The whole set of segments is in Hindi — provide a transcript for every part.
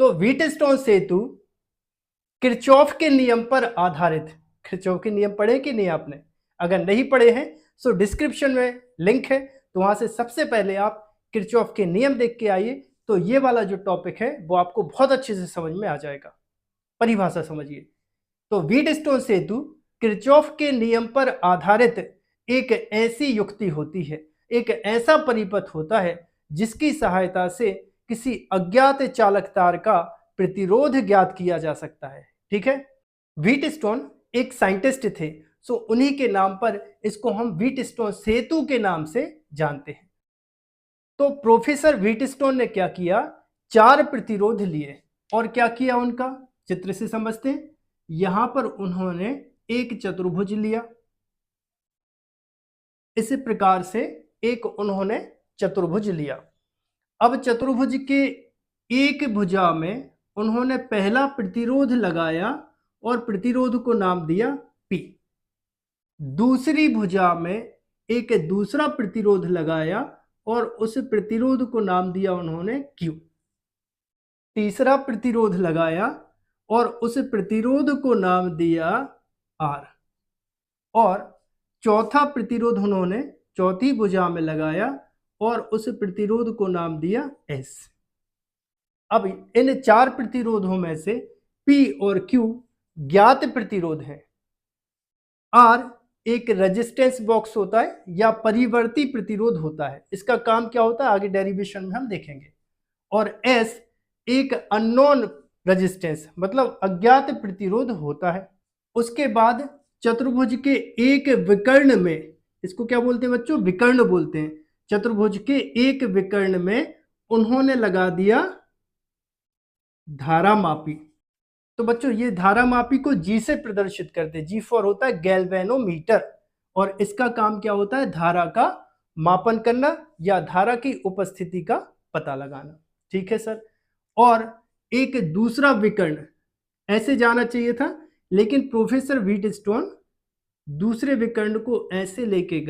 तो व्हीटस्टोन सेतु किरचॉफ के नियम पर आधारित। किरचॉफ के नियम पढ़े कि नहीं आपने? अगर नहीं पढ़े हैं तो डिस्क्रिप्शन में लिंक है, तो वहां से सबसे पहले आप किरचॉफ के नियम देख के आइए, तो ये वाला जो टॉपिक है वो आपको बहुत अच्छे से समझ में आ जाएगा। परिभाषा समझिए। तो व्हीटस्टोन सेतु किरचॉफ के नियम पर आधारित एक ऐसी युक्ति होती है, एक ऐसा परिपथ होता है जिसकी सहायता से किसी अज्ञात चालक तार का प्रतिरोध ज्ञात किया जा सकता है। ठीक है, व्हीटस्टोन एक साइंटिस्ट थे, सो उन्हीं के नाम पर इसको हम व्हीटस्टोन सेतु के नाम से जानते हैं। तो प्रोफेसर व्हीटस्टोन ने क्या किया, 4 प्रतिरोध लिए और क्या किया, उनका चित्र से समझते हैं। यहां पर उन्होंने एक चतुर्भुज लिया, इस प्रकार से एक उन्होंने चतुर्भुज लिया। अब चतुर्भुज के एक भुजा में उन्होंने पहला प्रतिरोध लगाया और प्रतिरोध को नाम दिया P। दूसरी भुजा में एक दूसरा प्रतिरोध लगाया और उस प्रतिरोध को नाम दिया उन्होंने Q। तीसरा प्रतिरोध लगाया और उस प्रतिरोध को नाम दिया R। और चौथा प्रतिरोध उन्होंने चौथी भुजा में लगाया और उस प्रतिरोध को नाम दिया S। अब इन 4 प्रतिरोधों में से P और Q ज्ञात प्रतिरोध हैं। R एक रेजिस्टेंस बॉक्स होता है या परिवर्ती प्रतिरोध होता है, इसका काम क्या होता है आगे डेरिवेशन में हम देखेंगे। और S एक अननोन रेजिस्टेंस मतलब अज्ञात प्रतिरोध होता है। उसके बाद चतुर्भुज के एक विकर्ण में, इसको क्या बोलते हैं बच्चों, विकर्ण बोलते हैं। चतुर्भुज के एक विकर्ण में उन्होंने लगा दिया धारामापी। तो बच्चों ये धारामापी को G से प्रदर्शित करते हैं। G फॉर होता है गैल्वेनोमीटर, और इसका काम क्या होता है, धारा का मापन करना या धारा की उपस्थिति का पता लगाना। ठीक है सर। और एक दूसरा विकर्ण ऐसे जाना चाहिए था, लेकिन प्रोफेसर व्हीटस्टोन दूसरे विकर्ण को ऐसे लेके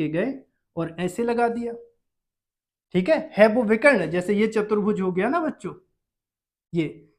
गए और ऐसे लगा दिया। ठीक है वो विकर्ण, जैसे ये चतुर्भुज हो गया ना बच्चों, ये